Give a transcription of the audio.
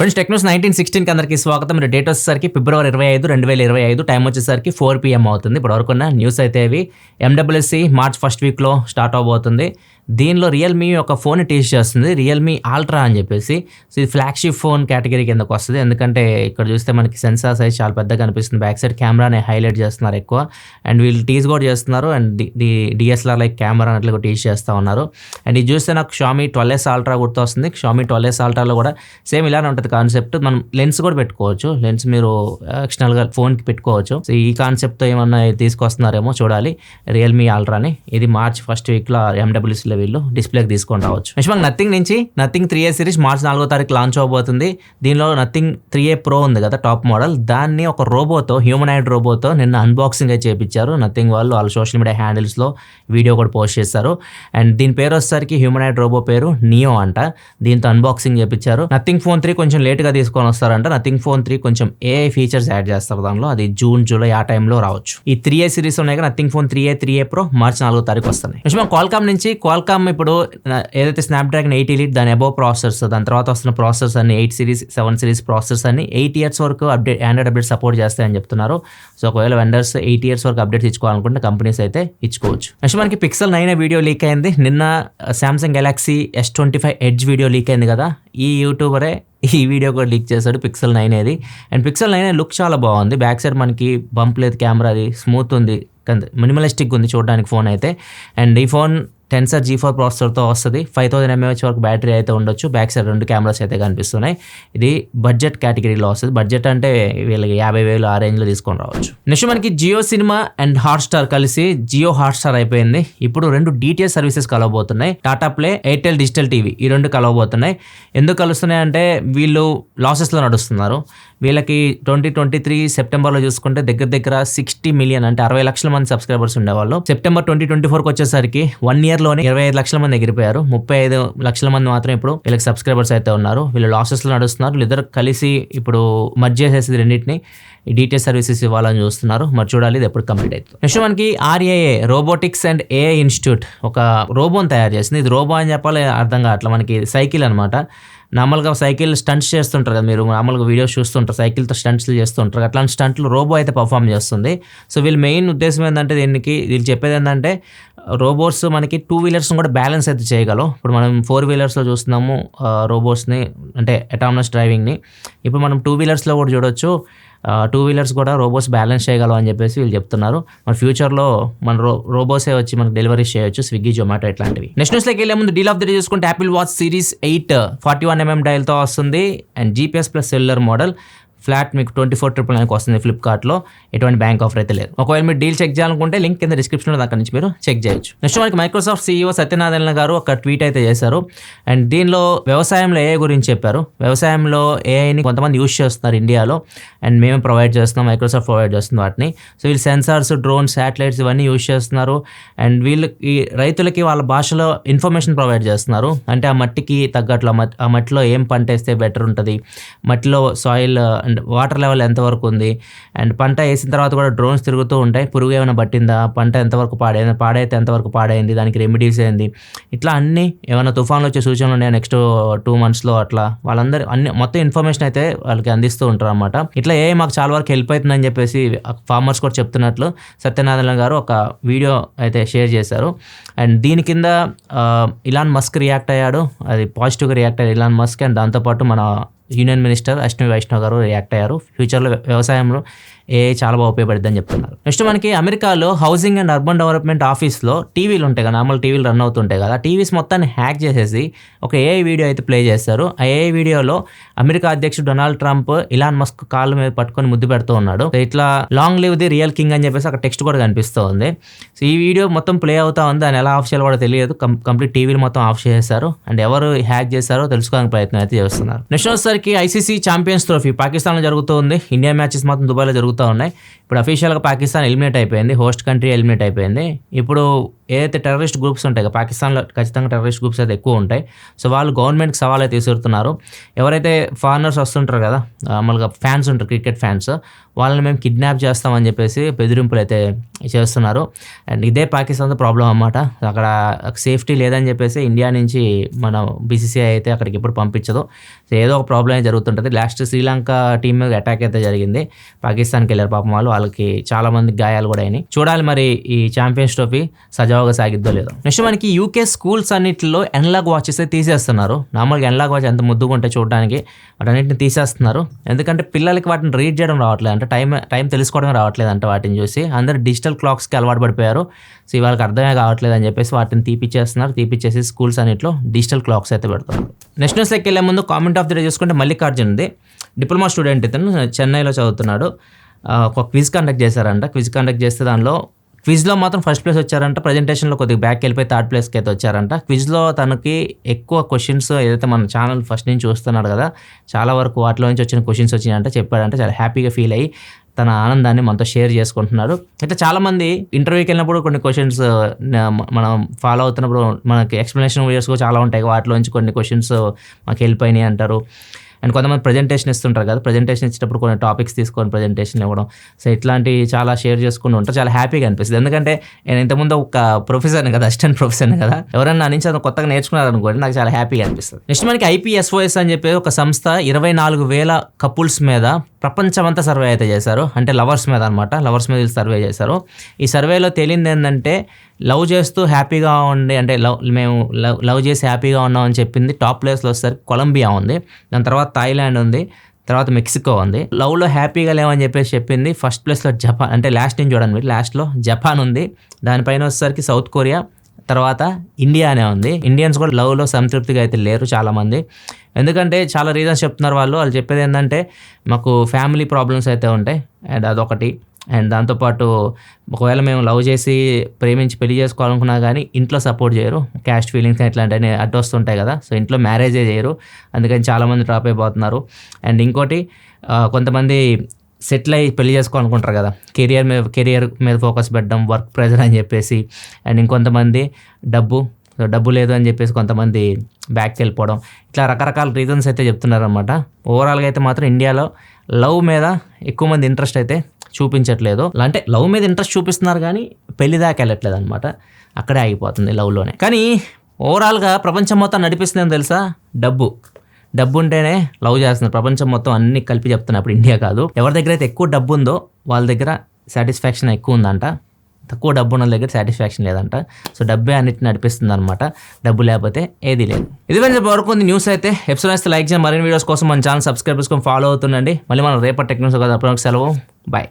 Friends Technos 1916 అందరికీ స్వాగతం. Date వచ్చేసరికి ఫిబ్రవరి 25, 2025. టైం వచ్చేసరికి 4 PM అవుతుంది. ఇప్పుడు వరకున్న న్యూస్ అయితే ఇవి. MWC మార్చ్ ఫస్ట్ వీక్లో స్టార్ట్ అవబోతుంది. దీనిలో రియల్మీ ఒక ఫోన్ టీచ్ చేస్తుంది, రియల్మీ ఆల్ట్రా అని చెప్పేసి. సో ఇది ఫ్లాగ్షిప్ ఫోన్ కేటగిరీ కిందకు వస్తుంది. ఎందుకంటే ఇక్కడ చూస్తే మనకి సెన్సార్ సైజ్ చాలా పెద్దగా కనిపిస్తుంది. బ్యాక్ సైడ్ కెమెరాని హైలైట్ చేస్తున్నారు ఎక్కువ. అండ్ వీళ్ళు టీజ్ కూడా చేస్తున్నారు. అండ్ DSLR లైక్ కెమెరా అన్నట్లు టీచ్ చేస్తూ ఉన్నారు. అండ్ ఇది చూస్తే నాకు Xiaomi 12S Ultra గుర్తు వస్తుంది. Xiaomi 12S Ultraలో కూడా సేమ్ ఇలానే ఉంటుంది కాన్సెప్ట్. మనం లెన్స్ కూడా పెట్టుకోవచ్చు. లెన్స్ మీరు ఎక్స్టర్నల్గా ఫోన్కి పెట్టుకోవచ్చు. సో ఈ కాన్సెప్ట్తో ఏమన్నా తీసుకొస్తున్నారేమో చూడాలి రియల్మీ ఆల్ట్రాని. ఇది మార్చ్ ఫస్ట్ వీక్లో MWCలో వీళ్ళు డిస్ప్లేకి తీసుకొని రావచ్చు. నెక్స్ట్ మనకి నథింగ్ నుంచి నథింగ్ 3A సిరీస్ మార్చ్ 4వ తారీఖు లాంచ్ అవబోతుంది. దీనిలో నథింగ్ 3A Pro ఉంది కదా టాప్ మోడల్, దాన్ని ఒక రోబోతో, హ్యూమనాయిడ్ రోబోతో నిన్న అన్బాక్సింగ్ అయితే చేయించారు. నథింగ్ వాళ్ళు వాళ్ళ సోషల్ మీడియా హ్యాండిల్స్లో వీడియో కూడా పోస్ట్ చేస్తారు. అండ్ దీని పేరు వచ్చేసరికి హ్యూమనాయిడ్ రోబో పేరు నియో అంట. దీంతో అన్బాక్సింగ్ చేయించారు. నథింగ్ ఫోన్ 3 కొంచెం లేట్గా తీసుకొని వస్తారంట. నథింగ్ ఫోన్ 3 కొంచెం AI ఫీచర్స్ యాడ్ చేస్తారు దానిలో. అది జూన్, జూలై ఆ టైంలో రావచ్చు. ఈ 3A సిరీస్ ఉన్నాయి కదా, nothing phone 3A Pro March 4వ తారీఖు వస్తుంది. నెక్స్ట్ మనం క్వాల్కామ్ నుంచి క్వాల్కామ్ ఇప్పుడు ఏదైతే స్నాప్డ్రాగన్ 8 Elite దాని అబోవ్ ప్రాసెసర్స్, దాని తర్వాత వస్తున్న ప్రాసెసర్స్ అన్ని 8 సిరీస్ 7 సిరీస్ ప్రాసెసర్స్ అన్ని 8 years వరకు ఆండ్రాయిడ్ అప్డేట్ సపోర్ట్ చేస్తాయని చెప్తున్నారు. సో ఒకవేళ వెండర్స్ 8 years వరకు అప్డేట్స్ ఇచ్చుకోవాలనుకుంటే కంపెనీస్ అయితే ఇచ్చుకోవచ్చు. నెక్స్ట్ మనకి Pixel 9 వీడియో లీక్ అయింది. నిన్న Samsung Galaxy S25 Edge video leak అయింది కదా, ఈ యూట్యూబరే ఈ వీడియో కూడా లీక్ చేశాడు Pixel 9 అది. అండ్ Pixel 9 లుక్ చాలా బాగుంది. బ్యాక్ సైడ్ మనకి బంప్ లేదు, కెమెరా అది స్మూత్ ఉంది, మినిమలిస్టిక్ ఉంది చూడడానికి ఫోన్ అయితే. అండ్ ఈ ఫోన్ Tensor G4 ప్రాసెసర్తో వస్తుంది. 5000 mAh వరకు బ్యాటరీ అయితే ఉండొచ్చు. బ్యాక్ సైడ్ 2 కెమెరాస్ అయితే కనిపిస్తున్నాయి. ఇది బడ్జెట్ కేటగిరీలో వస్తుంది. బడ్జెట్ అంటే వీళ్ళకి 50,000 ఆ రేంజ్లో తీసుకొని రావచ్చు. నెక్స్ట్ మనకి జియో సినిమా అండ్ హాట్స్టార్ కలిసి జియో హాట్స్టార్ అయిపోయింది. ఇప్పుడు 2 DTH సర్వీసెస్ కలవబోతున్నాయి. Tata play, Airtel digital TV, ఈ 2 కలవబోతున్నాయి. ఎందుకు కలుస్తున్నాయి అంటే వీళ్ళు లాసెస్లో నడుస్తున్నారు. వీళ్ళకి 2023 సెప్టెంబర్లో చూసుకుంటే దగ్గర 60 million అంటే 60 లక్షల మంది సబ్స్క్రైబర్స్ ఉండేవాళ్ళు. సెప్టెంబర్ 2024కి వచ్చేసరికి 1 year లోనే 25 లక్షల మంది ఎగిరిపోయారు. 35 లక్షల మంది మాత్రం ఇప్పుడు వీళ్ళకి సబ్స్క్రైబర్స్ అయితే ఉన్నారు. వీళ్ళు లాసెస్లో నడుస్తున్నారు. వీళ్ళిద్దరు కలిసి ఇప్పుడు మర్జ్ చేసేసి రెండింటిని ఈ DTH సర్వీసెస్ ఇవ్వాలని చూస్తున్నారు. మరి చూడాలి ఇది ఎప్పుడు కంప్లీట్ అవుతుంది. నెక్స్ట్ మనకి RAA robotics and AI institute ఒక రోబోని తయారు చేసింది. ఇది రోబో అని చెప్పాలి అర్థం కావట్లేదు. మనకి సైకిల్ అనమాట. నార్మల్గా సైకిల్ స్టంట్స్ చేస్తుంటారు కదా, మీరు మామూలుగా వీడియోస్ చూస్తుంటారు, సైకిల్తో స్టంట్స్లు చేస్తుంటారు. అట్లాంటి స్టంట్లు రోబో అయితే పర్ఫామ్ చేస్తుంది. సో వీళ్ళ మెయిన్ ఉద్దేశం ఏంటంటే వీళ్ళు చెప్పేది ఏంటంటే రోబోట్స్ మనకి 2 wheelers కూడా బ్యాలెన్స్ అయితే చేయగలవు. ఇప్పుడు మనం 4 wheelersలో చూస్తున్నాము రోబోట్స్ని, అంటే అటానమస్ డ్రైవింగ్ని. ఇప్పుడు మనం 2 wheelersలో కూడా చూడొచ్చు. 2 wheelers కూడా రోబోట్స్ బ్యాలెన్స్ చేయగలవు అని చెప్పేసి వీళ్ళు చెప్తున్నారు. మన ఫ్యూచర్లో మన రోబోట్సే వచ్చి మనకు డెలివరీ చేయొచ్చు, స్విగ్గీ, జొమాటో ఇట్లాంటివి. నెక్స్ట్ న్యూస్లోకి వెళ్ళే ముందు డీల్ ఆఫ్ ది డే చూసుకుంటే Apple Watch Series 8 41mm డయల్తో వస్తుంది. And GPS plus cellular model. Flat మీకు 24,999 వస్తుంది ఫ్లిప్కార్ట్లో. ఎటువంటి బ్యాంక్ ఆఫర్ అయితే లేదు. ఒకవేళ మీరు డీల్ చెక్ చేయాలనుకుంటే లింక్ కింద డిస్క్రిప్షన్లో దాని నుంచి మీరు చెక్ చేయొచ్చు. నెక్స్ట్ మనకి మైక్రోసాఫ్ట్ CEO సత్యనారాయణ గారు ఒక ట్వీట్ అయితే చేశారు. అండ్ దీనిలో వ్యవసాయంలో AI గురించి చెప్పారు. వ్యవసాయంలో AIని కొంతమంది యూజ్ చేస్తున్నారు ఇండియాలో, అండ్ మేము ప్రొవైడ్ చేస్తున్నాం, మైక్రోసాఫ్ట్ ప్రొవైడ్ చేస్తుంది వాటిని. సో వీళ్ళు సెన్సార్స్, డ్రోన్స్, శాటిలైట్స్ ఇవన్నీ యూజ్ చేస్తున్నారు. అండ్ వీళ్ళకి రైతులకి వాళ్ళ భాషలో ఇన్ఫర్మేషన్ ప్రొవైడ్ చేస్తున్నారు. అంటే ఆ మట్టికి తగ్గట్లు ఆ మట్టిలో ఏం పంట వేస్తే బెటర్ ఉంటుంది, మట్టిలో సాయిల్ అండ్ వాటర్ లెవెల్ ఎంతవరకు ఉంది, అండ్ పంట వేసిన తర్వాత కూడా డ్రోన్స్ తిరుగుతూ ఉంటాయి, పురుగు ఏమైనా పట్టిందా, పంట ఎంతవరకు పాడైతే ఎంతవరకు పాడైంది, దానికి రెమెడీస్ ఏంది, ఇట్లా అన్ని ఏమైనా తుఫాన్లు వచ్చే సూచనలు ఉన్నాయా నెక్స్ట్ 2 monthsలో, అట్లా వాళ్ళందరూ మొత్తం ఇన్ఫర్మేషన్ అయితే వాళ్ళకి అందిస్తూ ఉంటారు అనమాట. ఇట్లా మాకు చాలా వరకు హెల్ప్ అవుతుందని చెప్పేసి ఫార్మర్స్ కూడా చెప్తున్నట్లు సత్యనారాయణ గారు ఒక వీడియో అయితే షేర్ చేశారు. అండ్ దీని కింద ఇలాన్ మస్క్ రియాక్ట్ అయ్యాడు. అది పాజిటివ్గా రియాక్ట్ అయ్యాడు ఇలాన్ మస్క్. అండ్ దాంతోపాటు మన యూనియన్ మినిస్టర్ అశ్విని వైష్ణవ్ గారు రియాక్ట్ అయ్యారు. ఫ్యూచర్లో వ్యవసాయంలో AI చాలా బాగా ఉపయోగపడుతుందని చెప్తున్నారు. నెక్స్ట్ మనకి అమెరికాలో హౌసింగ్ అండ్ అర్బన్ డెవలప్మెంట్ ఆఫీస్లో టీవీలు ఉంటాయి కదా, నార్మల్ టీవీలు రన్ అవుతుంటాయి కదా, టీవీస్ మొత్తాన్ని హ్యాక్ చేసేసి ఒక AI వీడియో అయితే ప్లే చేస్తారు. ఆ AI వీడియోలో అమెరికా అధ్యక్షుడు డొనాల్డ్ ట్రంప్ ఇలాన్ మస్క్ కాళ్ళ మీద పట్టుకొని ముద్దు పెడుతూ ఉన్నాడు. ఇట్లా long live the real king అని చెప్పేసి అక్కడ టెక్స్ట్ కూడా కనిపిస్తూ ఉంది. సో ఈ వీడియో మొత్తం ప్లే అవుతా ఉంది. దాన్ని ఎలా ఆఫ్ చేయాలో కూడా తెలియదు. కంప్లీట్ టీవీలు మొత్తం ఆఫ్ చేసేస్తారు. అండ్ ఎవరు హ్యాక్ చేశారో తెలుసుకోవడానికి ప్రయత్నం అయితే చేస్తున్నారు. నెక్స్ట్ వచ్చేసరికి ICC ఛాంపియన్స్ ట్రోఫీ పాకిస్తాన్లో జరుగుతూ ఉంది. ఇండియా మ్యాచెస్ మాత్రం దుబాయ్లో జరుగుతూ ఉన్నాయి. ఇప్పుడు అఫీషియల్గా పాకిస్తాన్ ఎలిమినేట్ అయిపోయింది, హోస్ట్ కంట్రీ ఎలిమినేట్ అయిపోయింది. ఇప్పుడు ఏదైతే టెర్రరిస్ట్ గ్రూప్స్ ఉంటాయి కదా, పాకిస్తాన్లో ఖచ్చితంగా టెర్రరిస్ట్ గ్రూప్స్ అయితే ఎక్కువ ఉంటాయి. సో వాళ్ళు గవర్నమెంట్కి సవాల్ అయితే విసురుతున్నారు. ఎవరైతే ఫారినర్స్ వస్తుంటారు కదా, మామూలుగా ఫ్యాన్స్ ఉంటారు, క్రికెట్ ఫ్యాన్స్, వాళ్ళని మేము కిడ్నాప్ చేస్తామని చెప్పేసి బెదిరింపులు అయితే చేస్తున్నారు. అండ్ ఇదే పాకిస్తాన్తో ప్రాబ్లం అన్నమాట. అక్కడ సేఫ్టీ లేదని చెప్పేసి ఇండియా నుంచి మన బీసీసీఐ అయితే అక్కడికి ఎప్పుడు పంపించదు. సో ఏదో ఒక ప్రాబ్లం అయితే జరుగుతుంటుంది. లాస్ట్ శ్రీలంక టీం మీద అటాక్ అయితే జరిగింది, పాకిస్తాన్కి వెళ్ళారు పాపం వాళ్ళకి చాలా మంది గాయాలు కూడా అయినాయి. చూడాలి మరి ఈ ఛాంపియన్స్ ట్రోఫీ సజావుగా సాగిద్దో లేదో. నెక్స్ట్ మనకి యూకే స్కూల్స్ అన్నింటిలో ఎన్లాగ్ వాచెస్ తీసేస్తున్నారు. నార్మల్గా ఎన్లాగ్ వాచ్ ఎంత ముద్దుగా ఉంటాయి చూడడానికి, వాటన్నింటిని తీసేస్తున్నారు. ఎందుకంటే పిల్లలకి వాటిని రీడ్ చేయడం రావట్లేదు, అంటే టైం తెలుసుకోవడం రావట్లేదు అంటే వాటిని చూసి అందరూ డిజిటల్ క్లాక్స్కి అలవాటు పడిపోయారు. సో వాళ్ళకి అర్థమే కావట్లేదు అని చెప్పేసి వాటిని తీపిచ్చేసి స్కూల్స్ అన్నింటిలో డిజిటల్ క్లాక్స్ అయితే పెడతారు. నెక్స్ట్ న్యూస్కి వెళ్ళే ముందు కామెంట్ ఆఫ్ ది డే చూసుకుంటే మల్లికార్జున్ ఉంది, డిప్లొమా స్టూడెంట్, ఇతను చెన్నైలో చదువుతున్నాడు. ఒక క్విజ్ కండక్ట్ చేశారంట. క్విజ్ కండక్ట్ చేస్తే దానిలో క్విజ్లో మాత్రం ఫస్ట్ ప్లేస్ వచ్చారంట. ప్రజెంటేషన్లో కొద్దిగా బ్యాక్ వెళ్ళిపోయి థర్డ్ ప్లేస్కి అయితే వచ్చారంట. క్విజ్లో తనకి ఎక్కువ క్వశ్చన్స్ ఏదైతే మన ఛానల్ ఫస్ట్ నుంచి చూస్తున్నాడు కదా, చాలా వరకు వాటిలో నుంచి వచ్చిన క్వశ్చన్స్ వచ్చినాయంటే చెప్పాడంటే చాలా హ్యాపీగా ఫీల్ అయ్యి తన ఆనందాన్ని మనతో షేర్ చేసుకుంటున్నారు. ఇట్లా చాలామంది ఇంటర్వ్యూకి వెళ్ళినప్పుడు కొన్ని క్వశ్చన్స్ మనం ఫాలో అవుతున్నప్పుడు మనకి ఎక్స్ప్లెనేషన్ వీడియోస్ కూడా చాలా ఉంటాయి, వాటిలో నుంచి కొన్ని క్వశ్చన్స్ మాకు వెళ్ళిపోయినాయి అంటారు. అండ్ కొంతమంది ప్రజెంటేషన్ ఇస్తుంటారు కదా, ప్రజెంటేషన్ ఇచ్చేటప్పుడు కొన్ని టాపిక్స్ తీసుకొని ప్రజెంటేషన్ ఇవ్వడం. సో ఇట్లాంటివి చాలా షేర్ చేసుకుని ఉంటారు, చాలా హ్యాపీగా అనిపిస్తుంది. ఎందుకంటే నేను ఇంతకుముందు ఒక ప్రొఫెసర్ని కదా, అసిస్టెంట్ ప్రొఫెసర్ని కదా, ఎవరైనా నా నుంచి అది కొత్తగా నేర్చుకున్నారనుకోండి, నాకు చాలా హ్యాపీగా అనిపిస్తుంది. నెక్స్ట్ మనకి IPSOS అని చెప్పి ఒక సంస్థ 24,000 కపుల్స్ మీద ప్రపంచమంతా సర్వే అయితే చేశారు. అంటే లవర్స్ మీద అనమాట, లవర్స్ మీద సర్వే చేశారు. ఈ సర్వేలో తేలింది ఏంటంటే లవ్ చేస్తూ హ్యాపీగా ఉండి, అంటే మేము లవ్ చేసి హ్యాపీగా ఉన్నాం అని చెప్పింది టాప్ ప్లేస్లో వచ్చేసరికి కొలంబియా ఉంది, దాని తర్వాత థాయిలాండ్ ఉంది, తర్వాత మెక్సికో ఉంది. లవ్లో హ్యాపీగా లేవని చెప్పేసి చెప్పింది ఫస్ట్ ప్లేస్లో జపాన్, అంటే లాస్ట్ నుంచి చూడండి, లాస్ట్లో జపాన్ ఉంది, దానిపైన వచ్చేసరికి సౌత్ కొరియా, తర్వాత ఇండియానే ఉంది. ఇండియన్స్ కూడా లవ్లో సంతృప్తిగా అయితే లేరు చాలామంది. ఎందుకంటే చాలా రీజన్స్ చెప్తున్నారు వాళ్ళు చెప్పేది ఏంటంటే మాకు ఫ్యామిలీ ప్రాబ్లమ్స్ అయితే ఉంటాయి, అండ్ అదొకటి. అండ్ దాంతోపాటు ఒకవేళ మేము లవ్ చేసి ప్రేమించి పెళ్లి చేసుకోవాలనుకున్నా కానీ ఇంట్లో సపోర్ట్ చేయరు, క్యాస్ట్ ఫీలింగ్స్ ఇట్లాంటివి అడ్డు వస్తుంటాయి కదా, సో ఇంట్లో మ్యారేజే చేయరు, అందుకని చాలామంది డ్రాప్ అయిపోతున్నారు. అండ్ ఇంకోటి కొంతమంది సెటిల్ అయ్యి పెళ్లి చేసుకోవాలనుకుంటారు కదా, కెరియర్ మీద ఫోకస్ పెట్టడం, వర్క్ ప్రెజర్ అని చెప్పేసి. అండ్ ఇంకొంతమంది డబ్బు లేదు అని చెప్పేసి కొంతమంది బ్యాక్కి వెళ్ళిపోవడం, ఇట్లా రకరకాల రీజన్స్ అయితే చెప్తున్నారనమాట. ఓవరాల్గా అయితే మాత్రం ఇండియాలో లవ్ మీద ఎక్కువ మంది ఇంట్రెస్ట్ అయితే చూపించట్లేదు. అంటే లవ్ మీద ఇంట్రెస్ట్ చూపిస్తున్నారు కానీ పెళ్లి దాకా వెళ్ళట్లేదు అనమాట, అక్కడే ఆగిపోతుంది లవ్లోనే. కానీ ఓవరాల్గా ప్రపంచం మొత్తం నడిపిస్తుందని తెలుసా, డబ్బు ఉంటేనే లవ్ చేస్తున్నారు ప్రపంచం మొత్తం, అన్ని కలిపి చెప్తున్నారు. ఇప్పుడు ఇండియా కాదు, ఎవరి దగ్గర అయితే ఎక్కువ డబ్బు ఉందో వాళ్ళ దగ్గర సాటిస్ఫాక్షన్ ఎక్కువ ఉందంట, తక్కువ డబ్బు ఉన్న దగ్గర సాటిస్ఫాక్షన్ లేదంట. సో డబ్బే అన్నిటిని నడిపిస్తుంది అనమాట, డబ్బు లేకపోతే ఏది లేదు. ఇది వరకు ఉంది న్యూస్ అయితే. ఎపిసోడ్ అయితే లైక్ చేయండి, మరిన్ని వీడియోస్ కోసం మన ఛానల్ సబ్స్క్రైబ్ చేసుకొని ఫాలో అవుతుండండి. మళ్ళీ మనం రేపటి టెక్నిక్స్ కదా, సెలవు, బాయ్.